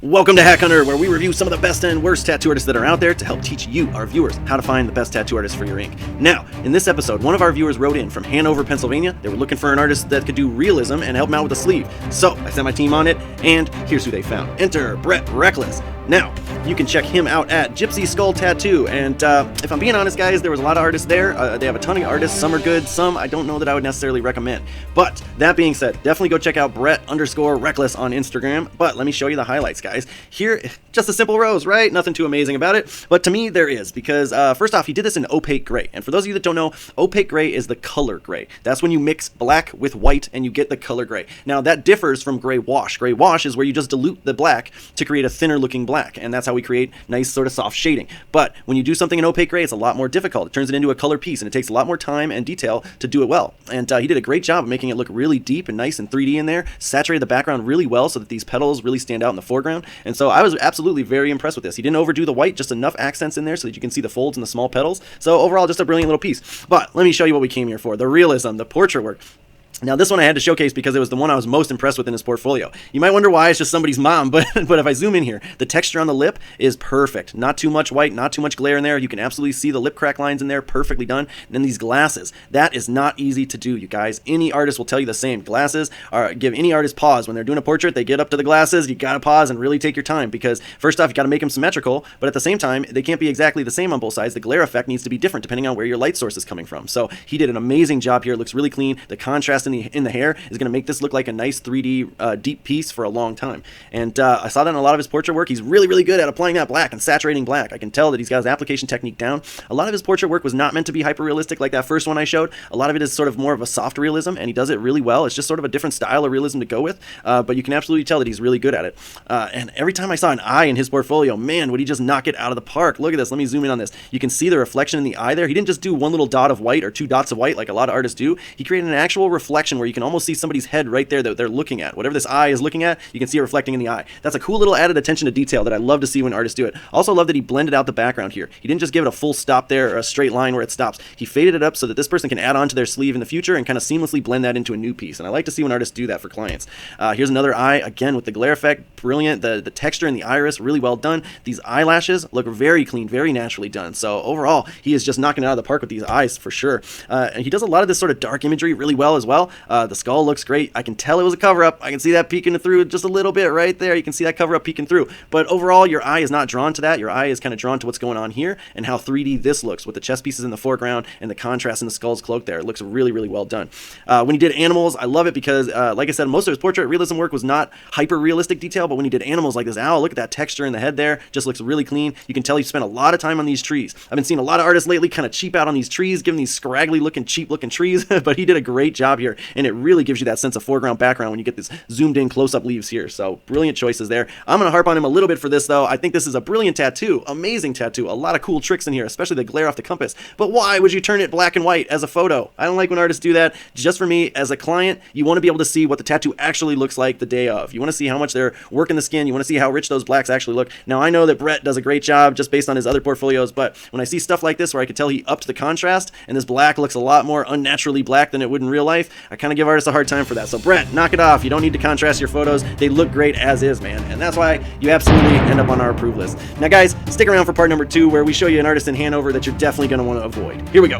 Welcome to Hack Hunter, where we review some of the best and worst tattoo artists that are out there to help teach you, our viewers, how to find the best tattoo artist for your ink. Now, in this episode, one of our viewers wrote in from Hanover, Pennsylvania. They were looking for an artist that could do realism and help them out with a sleeve. So, I sent my team on it, and here's who they found. Enter Brett Reckless. Now, you can check him out at Gypsy Skull Tattoo, and if I'm being honest, guys, there was a lot of artists there. They have a ton of artists. Some are good, some I don't know that I would necessarily recommend. But, that being said, definitely go check out Brett_Reckless on Instagram. But let me show you the highlights, guys. Here, just a simple rose, right? Nothing too amazing about it. But to me, there is, because first off, he did this in opaque gray. And for those of you that don't know, opaque gray is the color gray. That's when you mix black with white and you get the color gray. Now, that differs from gray wash. Gray wash is where you just dilute the black to create a thinner looking black. And that's how we create nice sort of soft shading. But when you do something in opaque gray, it's a lot more difficult. It turns it into a color piece, and it takes a lot more time and detail to do it well. And he did a great job of making it look really deep and nice and 3D in there, saturated the background really well so that these petals really stand out in the foreground. And so I was absolutely very impressed with this. He didn't overdo the white, just enough accents in there so that you can see the folds and the small petals. So overall, just a brilliant little piece. But let me show you what we came here for, the realism, the portrait work. Now, this one I had to showcase because it was the one I was most impressed with in his portfolio. You might wonder why it's just somebody's mom, but if I zoom in here, the texture on the lip is perfect. Not too much white, not too much glare in there. You can absolutely see the lip crack lines in there, perfectly done. And then these glasses, that is not easy to do, you guys. Any artist will tell you the same. Glasses give any artist pause. When they're doing a portrait, they get up to the glasses, you gotta pause and really take your time because first off, you gotta make them symmetrical, but at the same time, they can't be exactly the same on both sides. The glare effect needs to be different depending on where your light source is coming from. So he did an amazing job here. It looks really clean. The contrast in the hair is going to make this look like a nice 3D deep piece for a long time. And I saw that in a lot of his portrait work. He's really, really good at applying that black and saturating black. I can tell that he's got his application technique down. A lot of his portrait work was not meant to be hyper realistic like that first one I showed. A lot of it is sort of more of a soft realism, and he does it really well. It's just sort of a different style of realism to go with, but you can absolutely tell that he's really good at it. And every time I saw an eye in his portfolio, man, would he just knock it out of the park. Look at this. Let me zoom in on this. You can see the reflection in the eye there. He didn't just do one little dot of white or two dots of white like a lot of artists do. He created an actual reflection where you can almost see somebody's head right there that they're looking at. Whatever this eye is looking at, you can see it reflecting in the eye. That's a cool little added attention to detail that I love to see when artists do it. Also love that he blended out the background here. He didn't just give it a full stop there or a straight line where it stops. He faded it up so that this person can add on to their sleeve in the future and kind of seamlessly blend that into a new piece. And I like to see when artists do that for clients. Here's another eye, again with the glare effect, brilliant. The texture in the iris, really well done. These eyelashes look very clean, very naturally done. So overall, he is just knocking it out of the park with these eyes for sure. And he does a lot of this sort of dark imagery really well as well. The skull looks great. I can tell it was a cover-up. I can see that peeking through just a little bit right there. You can see that cover-up peeking through. But overall, your eye is not drawn to that. Your eye is kind of drawn to what's going on here and how 3D this looks with the chest pieces in the foreground and the contrast in the skull's cloak there. It looks really, really well done. When he did animals, I love it because, like I said, most of his portrait realism work was not hyper-realistic detail, but when he did animals like this owl, look at that texture in the head there. Just looks really clean. You can tell he spent a lot of time on these trees. I've been seeing a lot of artists lately kind of cheap out on these trees, giving these scraggly-looking, cheap-looking trees, but he did a great job here, and it really gives you that sense of foreground-background when you get this zoomed in close-up leaves here. So brilliant choices there. I'm going to harp on him a little bit for this though. I think this is a brilliant tattoo, amazing tattoo, a lot of cool tricks in here, especially the glare off the compass. But why would you turn it black and white as a photo? I don't like when artists do that. Just for me, as a client, you want to be able to see what the tattoo actually looks like the day of. You want to see how much they're working the skin. You want to see how rich those blacks actually look. Now I know that Brett does a great job just based on his other portfolios, but when I see stuff like this where I can tell he upped the contrast and this black looks a lot more unnaturally black than it would in real life, I kind of give artists a hard time for that. So Brett, knock it off. You don't need to contrast your photos. They look great as is, man. And that's why you absolutely end up on our approved list. Now guys, stick around for part number 2 where we show you an artist in Hanover that you're definitely going to want to avoid. Here we go.